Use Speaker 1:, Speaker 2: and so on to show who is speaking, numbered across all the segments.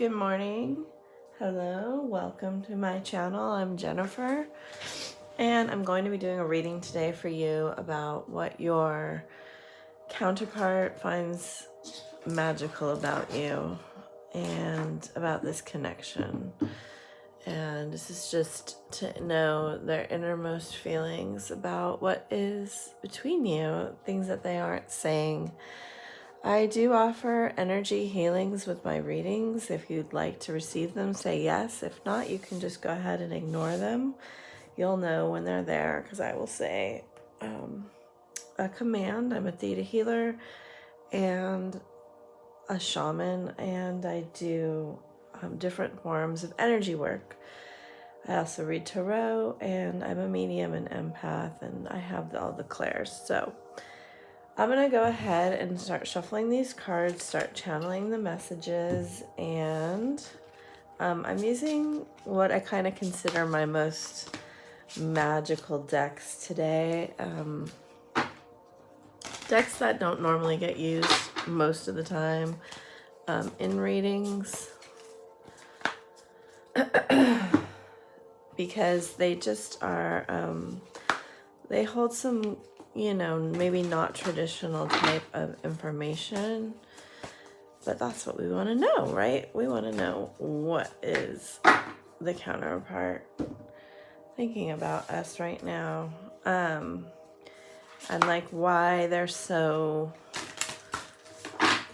Speaker 1: Good morning. Hello, welcome to my channel. I'm Jennifer, and I'm going to be doing a reading today for you about what your counterpart finds magical about you and about this connection. And this is just to know their innermost feelings about what is between you, things that they aren't saying. I do offer energy healings with my readings. If you'd like to receive them, say yes. If not, you can just go ahead and ignore them. You'll know when they're there because I will say a command. I'm a theta healer and a shaman, and I do different forms of energy work. I also read tarot, and I'm a medium and empath, and I have all the clairs. So I'm going to go ahead and start shuffling these cards, start channeling the messages, and I'm using what I kind of consider my most magical decks today. Decks that don't normally get used most of the time in readings because they just are, they hold some, maybe not traditional type of information, but that's what we want to know, right? We want to know what is the counterpart thinking about us right now, and like why they're so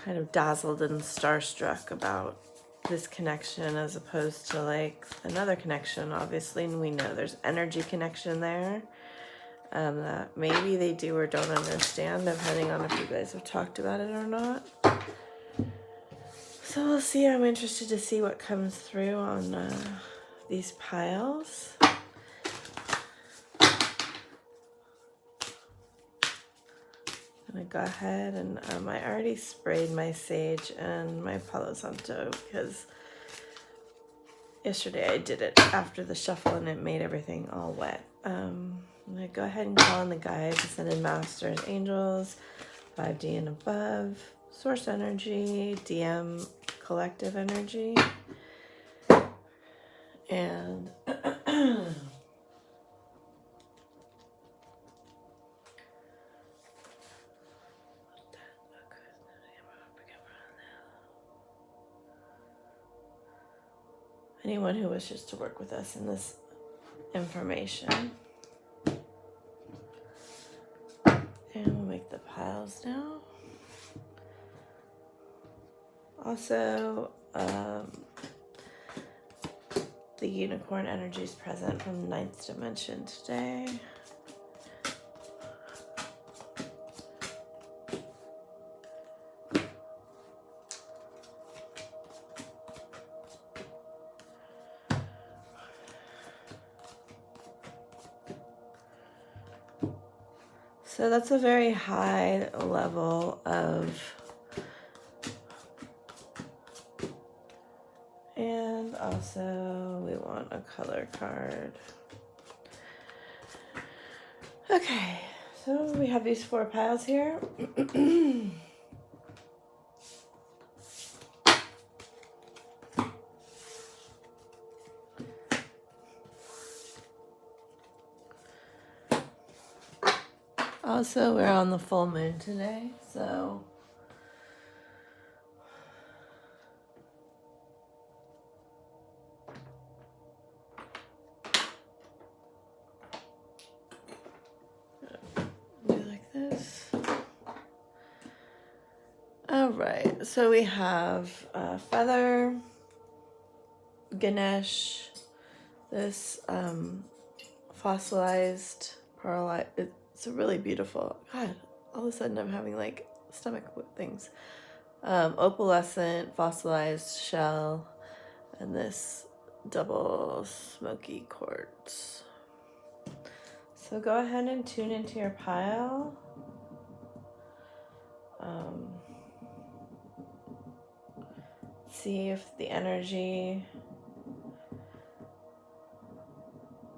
Speaker 1: kind of dazzled and starstruck about this connection as opposed to like another connection. Obviously, and we know there's energy connection there. That maybe they do or don't understand, depending on if you guys have talked about it or not. So we'll see. I'm interested to see what comes through on these piles. I'm gonna go ahead and I already sprayed my sage and my Palo Santo because yesterday I did it after the shuffle and it made everything all wet. I'm going to go ahead and call in the guides, ascended masters, angels, 5D and above, source energy, DM, collective energy, and anyone who wishes to work with us in this information. And we'll make the piles now. Also, the unicorn energy is present from the 9th dimension today. So that's a very high level of, and also we want a color card. Okay, so we have these 4 piles here. Also, we're on the full moon today, so do like this. All right, so we have Feather, Ganesha, this fossilized pearl. It's really beautiful. God, all of a sudden I'm having like stomach things. Opalescent fossilized shell, and this double smoky quartz. So go ahead and tune into your pile. See if the energy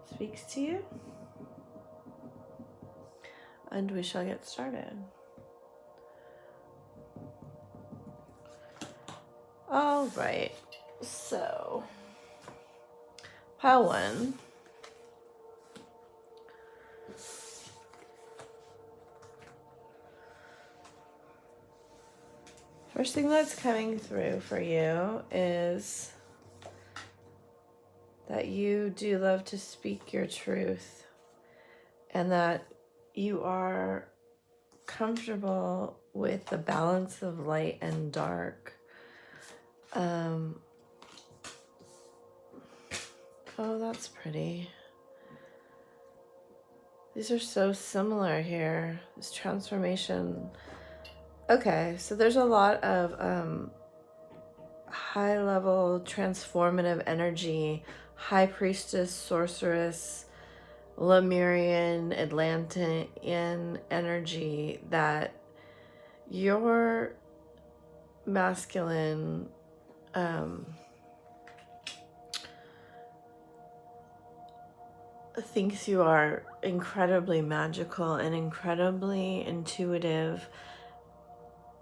Speaker 1: speaks to you. And we shall get started. All right. So, pile one. First thing that's coming through for you is that you do love to speak your truth and that you are comfortable with the balance of light and dark. Oh, that's pretty. These are so similar here. This transformation. Okay, so there's a lot of high-level transformative energy, high priestess, sorceress, Lemurian, Atlantean energy that your masculine thinks you are incredibly magical and incredibly intuitive.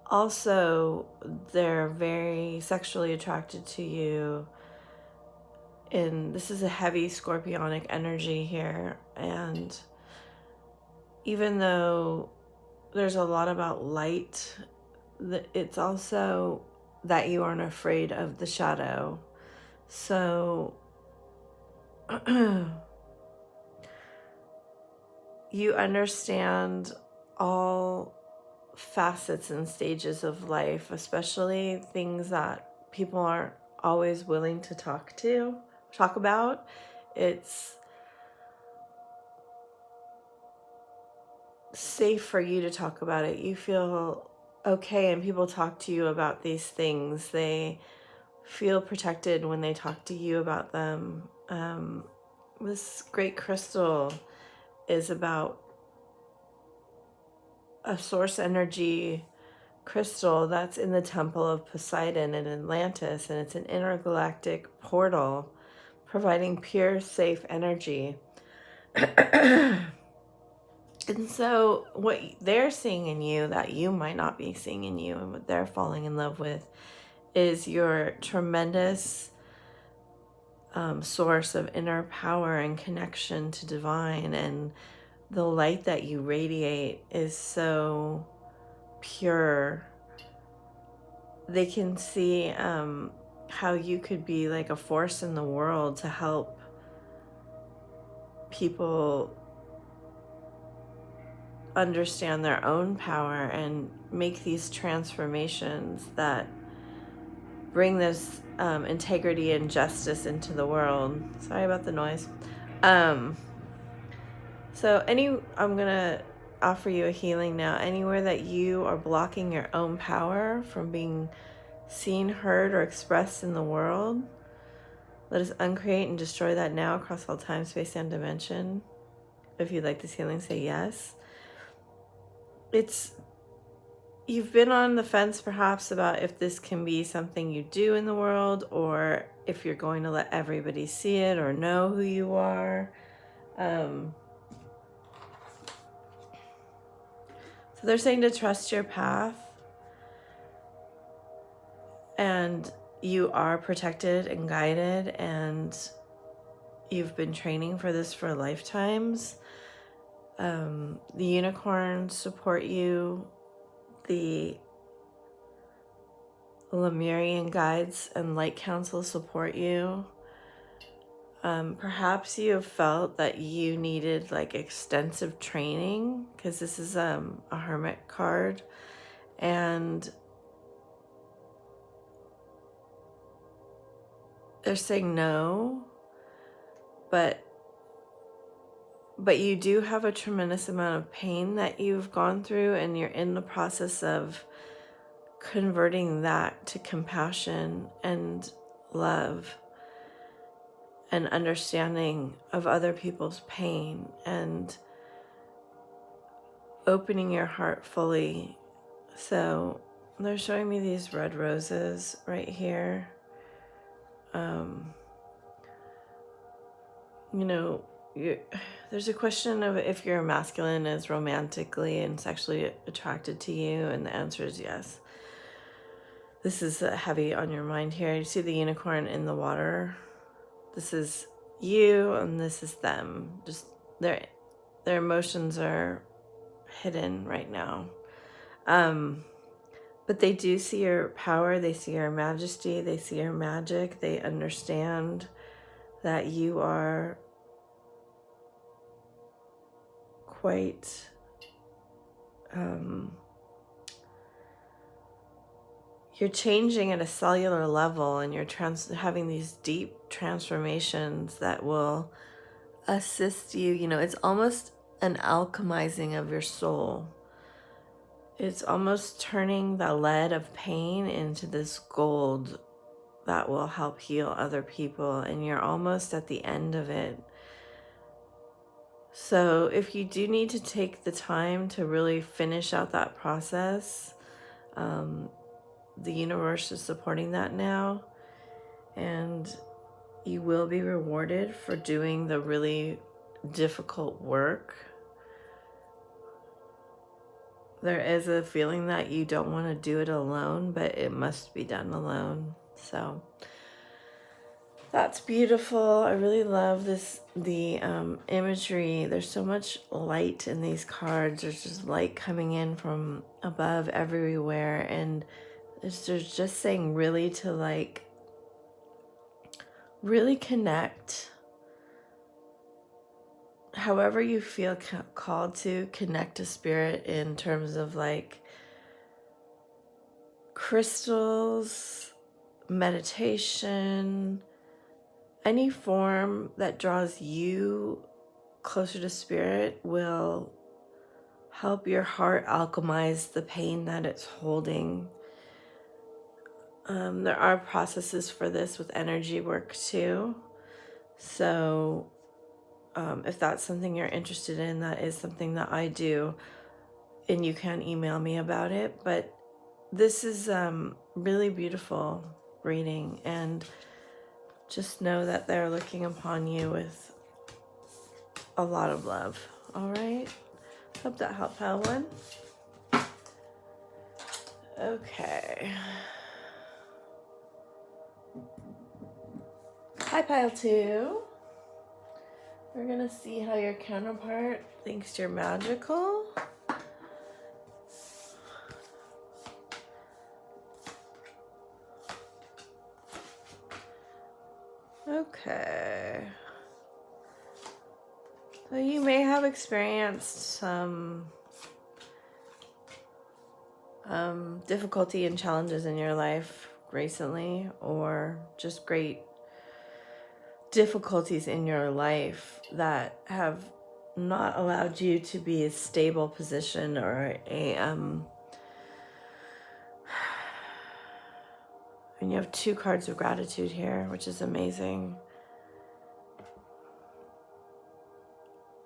Speaker 1: Also, they're very sexually attracted to you. And this is a heavy scorpionic energy here. And even though there's a lot about light, it's also that you aren't afraid of the shadow. So you understand all facets and stages of life, especially things that people aren't always willing to talk about. It's safe for you to talk about it. You feel okay, and people talk to you about these things. They feel protected when they talk to you about them. This great crystal is about a source energy crystal that's in the temple of Poseidon in Atlantis, and it's an intergalactic portal providing pure, safe energy. And so what they're seeing in you that you might not be seeing in you, and what they're falling in love with, is your tremendous source of inner power and connection to divine, and the light that you radiate is so pure. They can see how you could be like a force in the world to help people understand their own power and make these transformations that bring this integrity and justice into the world. Sorry about the noise. So I'm gonna offer you a healing now. Anywhere that you are blocking your own power from being seen, heard, or expressed in the world, let us uncreate and destroy that now across all time, space, and dimension. If you'd like this healing, say yes. You've been on the fence perhaps about if this can be something you do in the world, or if you're going to let everybody see it or know who you are. So they're saying to trust your path, and you are protected and guided, and you've been training for this for lifetimes. The unicorns support you. The Lemurian guides and light council support you. Perhaps you have felt that you needed like extensive training, because this is a hermit card, and they're saying no, but you do have a tremendous amount of pain that you've gone through, and you're in the process of converting that to compassion and love and understanding of other people's pain, and opening your heart fully. So they're showing me these red roses right here. There's a question of if your masculine is romantically and sexually attracted to you, and the answer is yes. This is heavy on your mind here. You see the unicorn in the water? This is you and this is them. Just their emotions are hidden right now. But they do see your power, they see your majesty, they see your magic, they understand that you are quite you're changing at a cellular level, and you're having these deep transformations that will assist you. You know, it's almost an alchemizing of your soul. It's almost turning the lead of pain into this gold that will help heal other people, and you're almost at the end of it. So if you do need to take the time to really finish out that process, the universe is supporting that now, and you will be rewarded for doing the really difficult work. There is a feeling that you don't want to do it alone, but it must be done alone. So that's beautiful. I really love the imagery. There's so much light in these cards. There's just light coming in from above everywhere, and there's just saying really to like really connect. However you feel called to connect to spirit in terms of like crystals, meditation, any form that draws you closer to spirit will help your heart alchemize the pain that it's holding. There are processes for this with energy work too. So if that's something you're interested in, that is something that I do, and you can email me about it. But this is really beautiful reading, and just know that they're looking upon you with a lot of love. All right? Hope that helped, pile one. Okay. Hi, pile two. We're going to see how your counterpart thinks you're magical. Okay. So you may have experienced some difficulty and challenges in your life recently, or just great difficulties in your life that have not allowed you to be a stable position or a and you have two cards of gratitude here, which is amazing.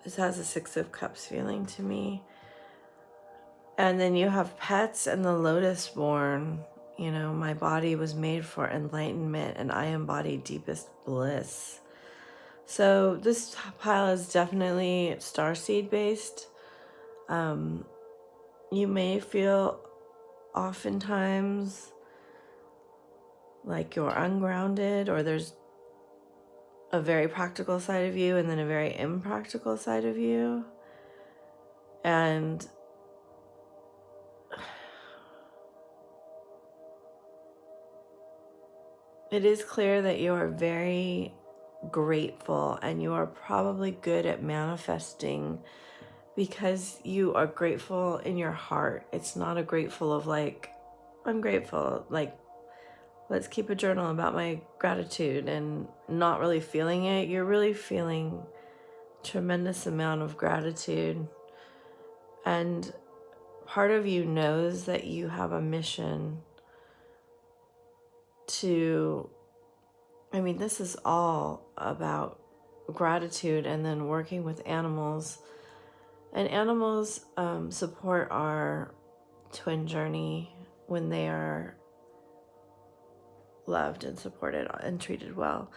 Speaker 1: This has a Six of Cups feeling to me. And then you have pets and the lotus born. You know, my body was made for enlightenment and I embody deepest bliss. So this pile is definitely starseed based. You may feel oftentimes like you're ungrounded, or there's a very practical side of you and then a very impractical side of you. And it is clear that you are very grateful, and you are probably good at manifesting because you are grateful in your heart. It's not a grateful of like, I'm grateful, like, let's keep a journal about my gratitude, and not really feeling it. You're really feeling tremendous amount of gratitude. And part of you knows that you have a mission to, I mean, this is all about gratitude and then working with animals. And animals support our twin journey when they are loved and supported and treated well.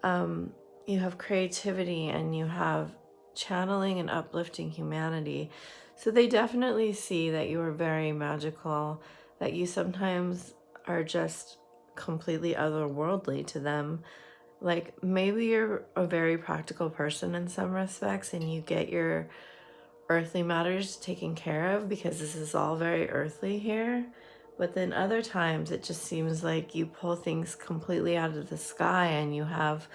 Speaker 1: You have creativity and you have channeling and uplifting humanity. So they definitely see that you are very magical, that you sometimes are just completely otherworldly to them. Like, maybe you're a very practical person in some respects and you get your earthly matters taken care of because this is all very earthly here. But then other times it just seems like you pull things completely out of the sky and you have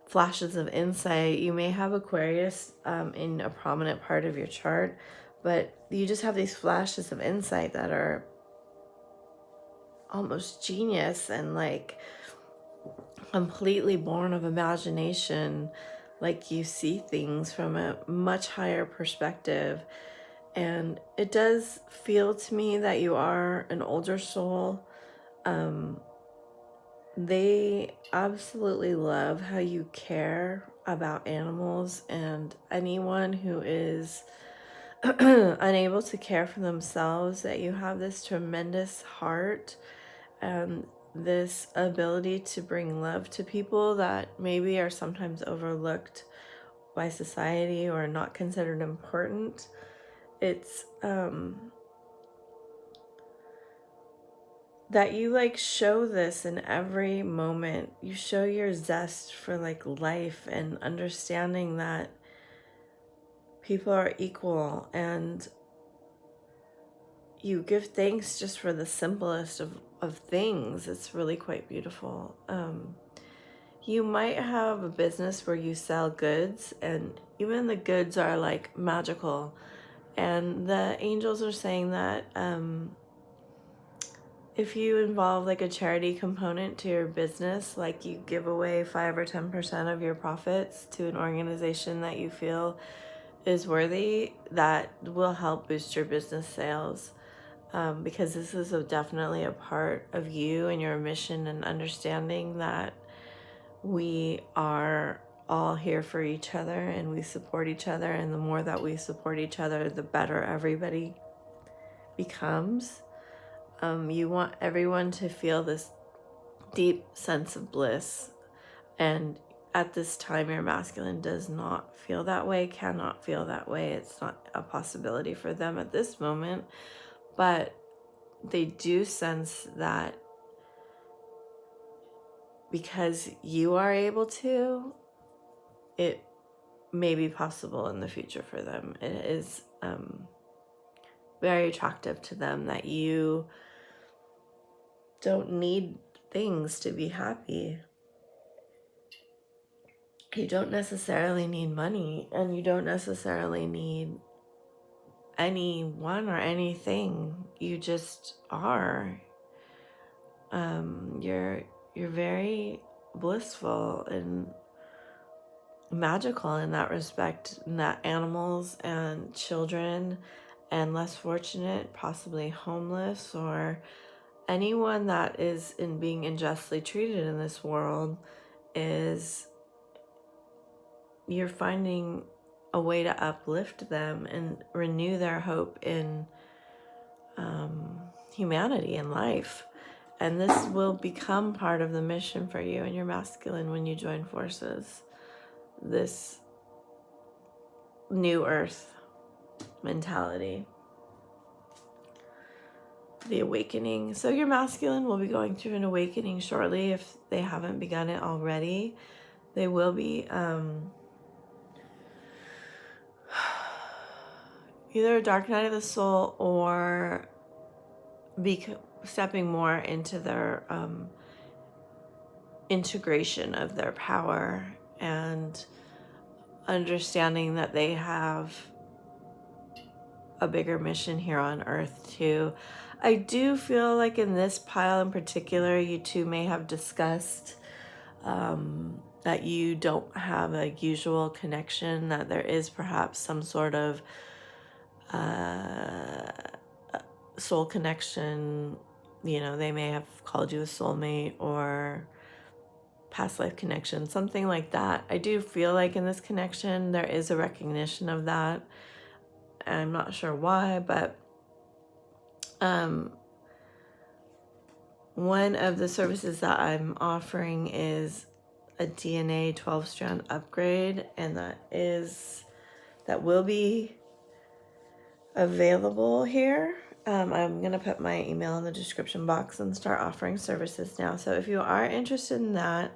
Speaker 1: flashes of insight. You may have Aquarius in a prominent part of your chart, but you just have these flashes of insight that are almost genius and like completely born of imagination. Like, you see things from a much higher perspective. And it does feel to me that you are an older soul. They absolutely love how you care about animals, and anyone who is unable to care for themselves, that you have this tremendous heart and this ability to bring love to people that maybe are sometimes overlooked by society or not considered important. It's that you like show this in every moment. You show your zest for like life and understanding that people are equal, and you give thanks just for the simplest of things. It's really quite beautiful. You might have a business where you sell goods, and even the goods are like magical. And the angels are saying that if you involve like a charity component to your business, like you give away 5 or 10% of your profits to an organization that you feel is worthy, that will help boost your business sales. Because this is definitely a part of you and your mission, and understanding that we are all here for each other and we support each other. And the more that we support each other, the better everybody becomes. You want everyone to feel this deep sense of bliss. And at this time, your masculine does not feel that way, cannot feel that way. It's not a possibility for them at this moment. But they do sense that because you are able to, it may be possible in the future for them. It is very attractive to them that you don't need things to be happy. You don't necessarily need money, and you don't necessarily need anyone or anything. You just are. You're very blissful and magical in that respect, and that animals and children and less fortunate, possibly homeless, or anyone that is in being unjustly treated in this world, is you're finding a way to uplift them and renew their hope in humanity and life. And this will become part of the mission for you and your masculine when you join forces. This new earth mentality, the awakening. So your masculine will be going through an awakening shortly if they haven't begun it already. They will be either a dark night of the soul or be stepping more into their integration of their power and understanding that they have a bigger mission here on earth too. I do feel like in this pile in particular, you two may have discussed that you don't have a usual connection, that there is perhaps some sort of soul connection. You know, they may have called you a soulmate or past life connection, something like that. I do feel like in this connection, there is a recognition of that. I'm not sure why, but one of the services that I'm offering is a DNA 12-strand upgrade, and that will be available here. I'm going to put my email in the description box and start offering services now. So if you are interested in that,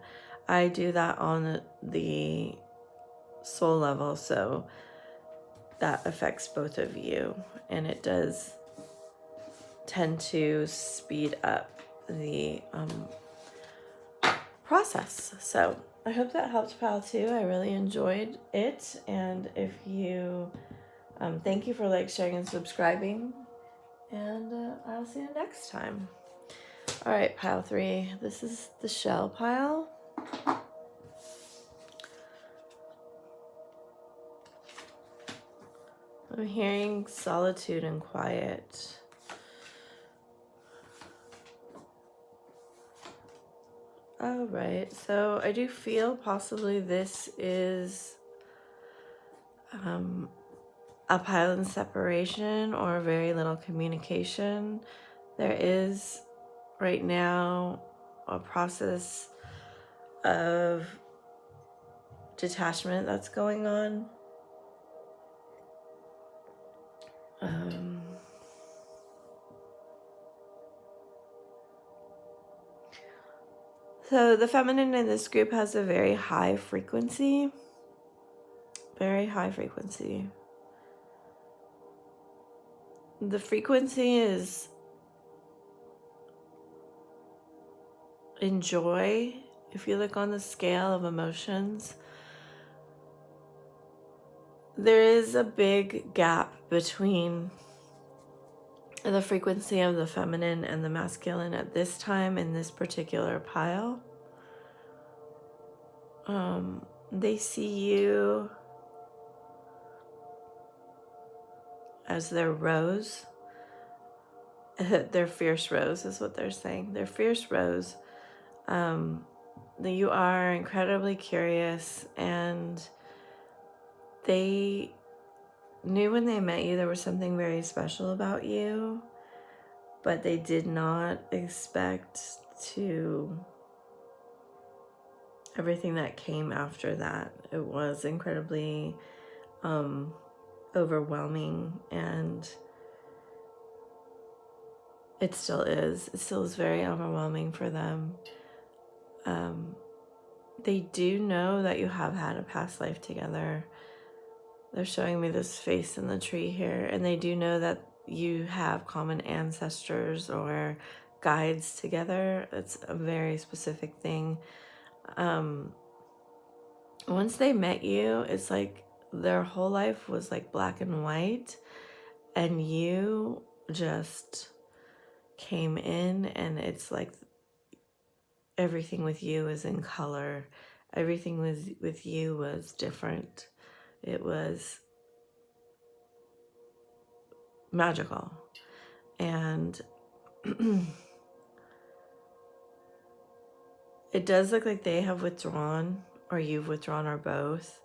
Speaker 1: I do that on the soul level. So that affects both of you. And it does tend to speed up the process. So I hope that helped, pal, too. I really enjoyed it. And if you, thank you for like, sharing, and subscribing. And I'll see you next time. All right, pile 3. This is the shell pile. I'm hearing solitude and quiet. All right, so I do feel possibly this is a pile in separation or very little communication. There is right now a process of detachment that's going on. So the feminine in this group has a very high frequency. Very high frequency. The frequency is in joy. If you look on the scale of emotions, there is a big gap between the frequency of the feminine and the masculine at this time in this particular pile. They see you as their rose. Their fierce rose is what they're saying. Their fierce rose. You are incredibly curious, and they knew when they met you there was something very special about you, but they did not expect to everything that came after that. It was incredibly overwhelming, and it still is. It still is very overwhelming for them. They do know that you have had a past life together. They're showing me this face in the tree here, and they do know that you have common ancestors or guides together. It's a very specific thing. Once they met you, it's like their whole life was like black and white, and you just came in, and it's like everything with you is in color. Everything with you was different. It was magical. And it does look like they have withdrawn, or you've withdrawn, or both.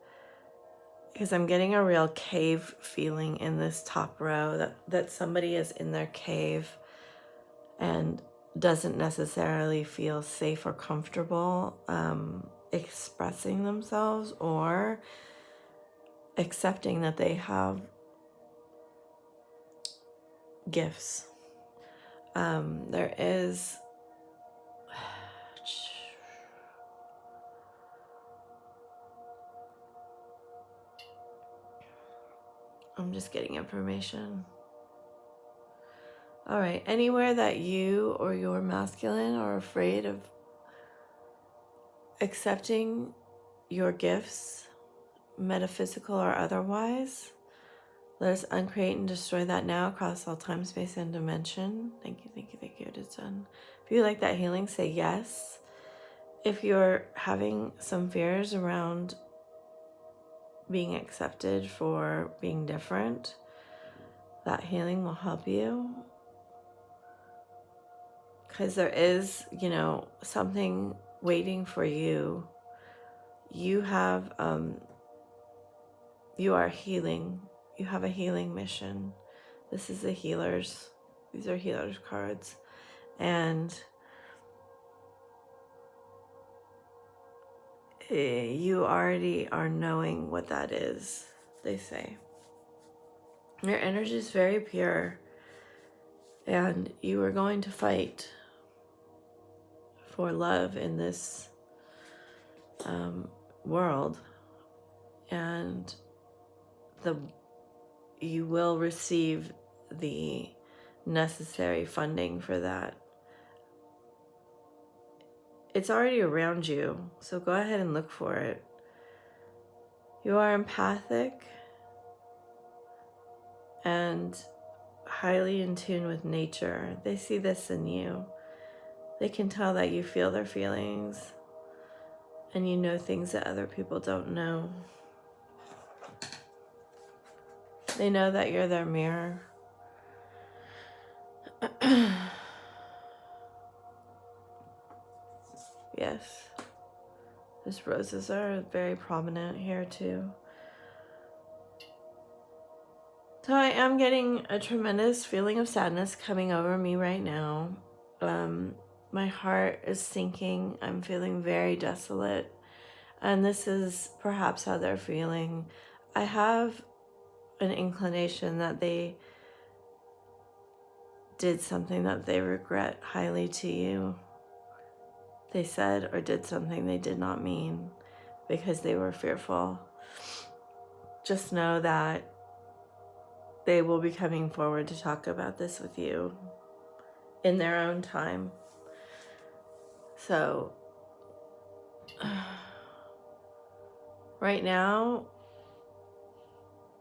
Speaker 1: Because I'm getting a real cave feeling in this top row, that somebody is in their cave and doesn't necessarily feel safe or comfortable expressing themselves or accepting that they have gifts. There is I'm just getting information. All right, anywhere that you or your masculine are afraid of accepting your gifts, metaphysical or otherwise, let us uncreate and destroy that now across all time, space, and dimension. Thank you, thank you, thank you. It is done. If you like that healing, say yes. If you're having some fears around being accepted for being different, that healing will help you. Because there is, something waiting for you. You have, you are healing. You have a healing mission. This is the healers. These are healers cards. And you already are knowing what that is, they say. Your energy is very pure. And you are going to fight for love in this world, and you will receive the necessary funding for that. It's already around you, so go ahead and look for it. You are empathic and highly in tune with nature. They see this in you. They can tell that you feel their feelings and you know things that other people don't know. They know that you're their mirror. Yes. These roses are very prominent here too. So I am getting a tremendous feeling of sadness coming over me right now. My heart is sinking. I'm feeling very desolate. And this is perhaps how they're feeling. I have an inclination that they did something that they regret highly to you. They said or did something they did not mean because they were fearful. Just know that they will be coming forward to talk about this with you in their own time. So, right now,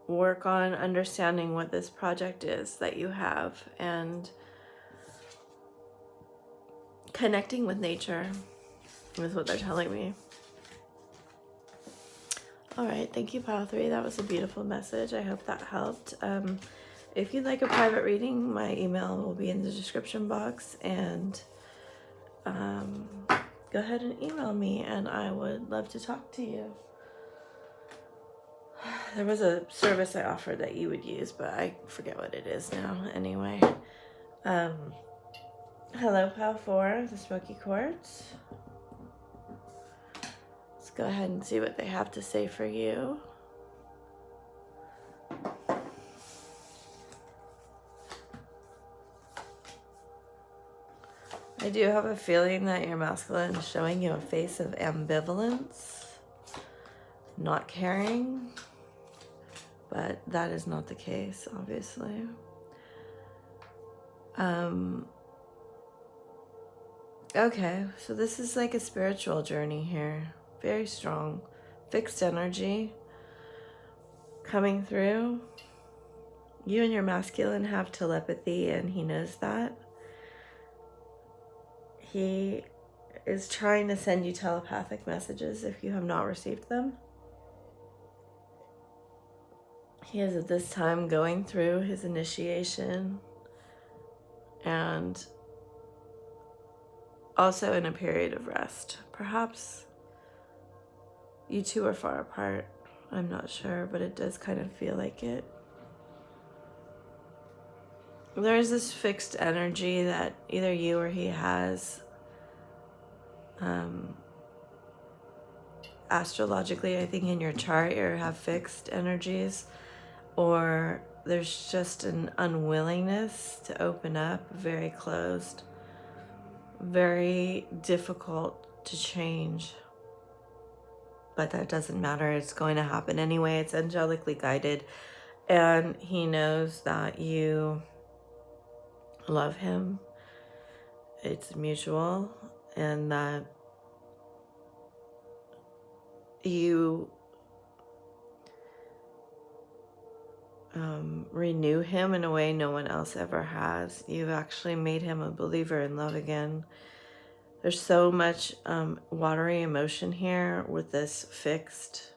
Speaker 1: work on understanding what this project is that you have and connecting with nature is what they're telling me. All right, thank you, Pile 3. That was a beautiful message. I hope that helped. If you'd like a private reading, my email will be in the description box, and go ahead and email me, and I would love to talk to you. There was a service I offered that you would use, but I forget what it is now. Anyway, hello, Pile 4, the Smoky Quartz. Let's go ahead and see what they have to say for you. I do have a feeling that your masculine is showing you a face of ambivalence, not caring, but that is not the case, obviously. Okay, so this is like a spiritual journey here. Very strong, fixed energy coming through. You and your masculine have telepathy, and he knows that. He is trying to send you telepathic messages if you have not received them. He is at this time going through his initiation and also in a period of rest. Perhaps you two are far apart. I'm not sure, but it does kind of feel like it. There's this fixed energy that either you or he has. Astrologically, I think in your chart you have fixed energies, or there's just an unwillingness to open up, very closed, very difficult to change. But that doesn't matter. It's going to happen anyway. It's angelically guided, and he knows that you love him. It's mutual, and that you renew him in a way no one else ever has. You've actually made him a believer in love again. There's so much watery emotion here with this fixed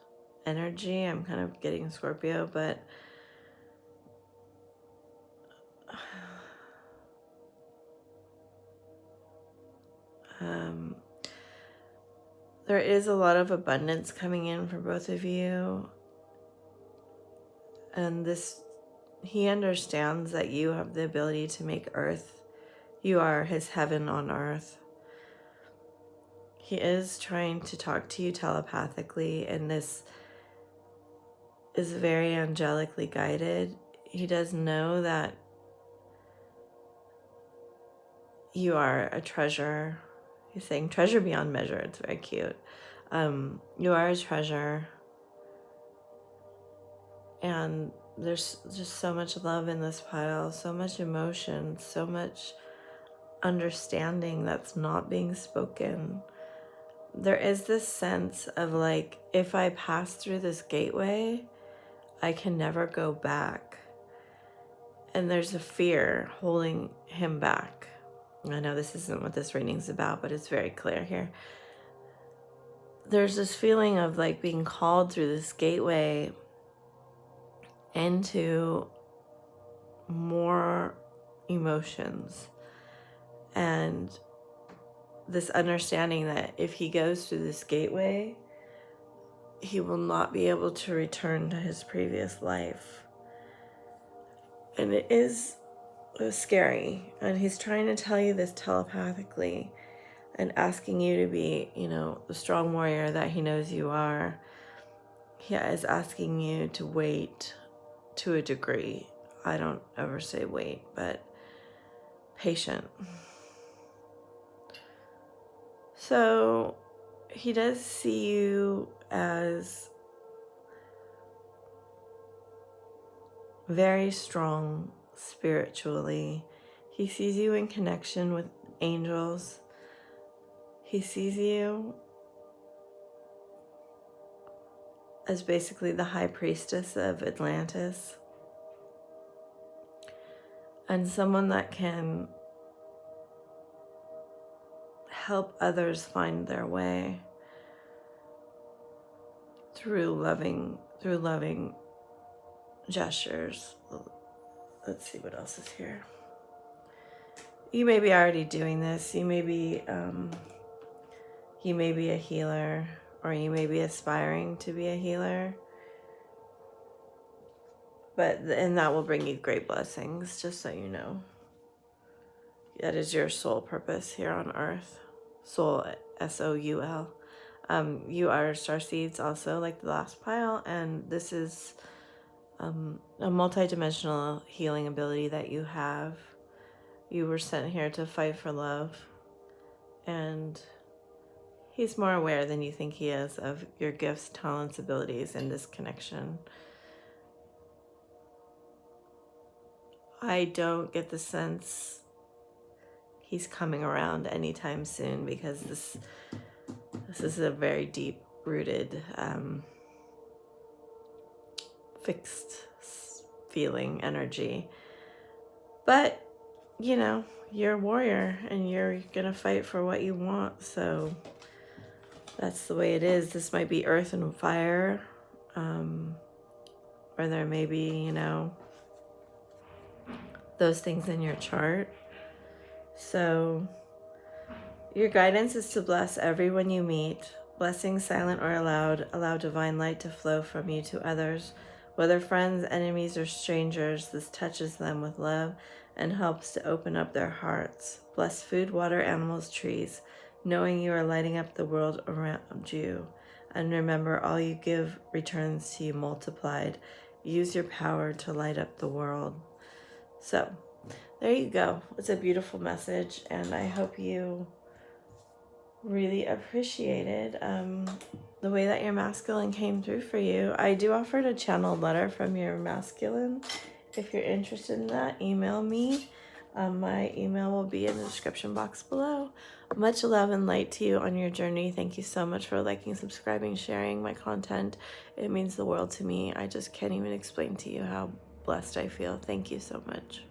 Speaker 1: energy. I'm kind of getting Scorpio, but there is a lot of abundance coming in for both of you. And he understands that you have the ability to make earth. You are his heaven on earth. He is trying to talk to you telepathically, and this is very angelically guided. He does know that you are a treasure. He's saying treasure beyond measure. It's very cute. You are a treasure. And there's just so much love in this pile, so much emotion, so much understanding that's not being spoken. There is this sense of like, if I pass through this gateway, I can never go back. And there's a fear holding him back. I know this isn't what this reading's about, but it's very clear here. There's this feeling of like being called through this gateway into more emotions, and this understanding that if he goes through this gateway, he will not be able to return to his previous life. And it is scary, and he's trying to tell you this telepathically and asking you to be, the strong warrior that he knows you are. He is asking you to wait to a degree. I don't ever say wait, but patient. So he does see you as very strong spiritually. He sees you in connection with angels. He sees you as basically the high priestess of Atlantis, and someone that can help others find their way through loving gestures. Let's see what else is here. You may be already doing this. You may be a healer, or you may be aspiring to be a healer. And that will bring you great blessings, just so you know. That is your soul purpose here on earth. Soul, S-O-U-L. You are star seeds also, like the last pile, and this is a multidimensional healing ability that you have. You were sent here to fight for love, and he's more aware than you think he is of your gifts, talents, abilities in this connection. I don't get the sense he's coming around anytime soon, because this is a very deep-rooted, fixed feeling energy. But, you're a warrior, and you're gonna fight for what you want, so that's the way it is. This might be earth and fire, or there may be, those things in your chart. So your guidance is to bless everyone you meet. Blessings, silent or aloud, allow divine light to flow from you to others. Whether friends, enemies, or strangers, this touches them with love and helps to open up their hearts. Bless food, water, animals, trees, knowing you are lighting up the world around you. And remember, all you give returns to you multiplied. Use your power to light up the world. So, there you go. It's a beautiful message, and I hope you really appreciated the way that your masculine came through for you. I do offer a channeled letter from your masculine. If you're interested in that, email me. My email will be in the description box below. Much love and light to you on your journey. Thank you so much for liking, subscribing, sharing my content. It means the world to me. I just can't even explain to you how blessed I feel. Thank you so much.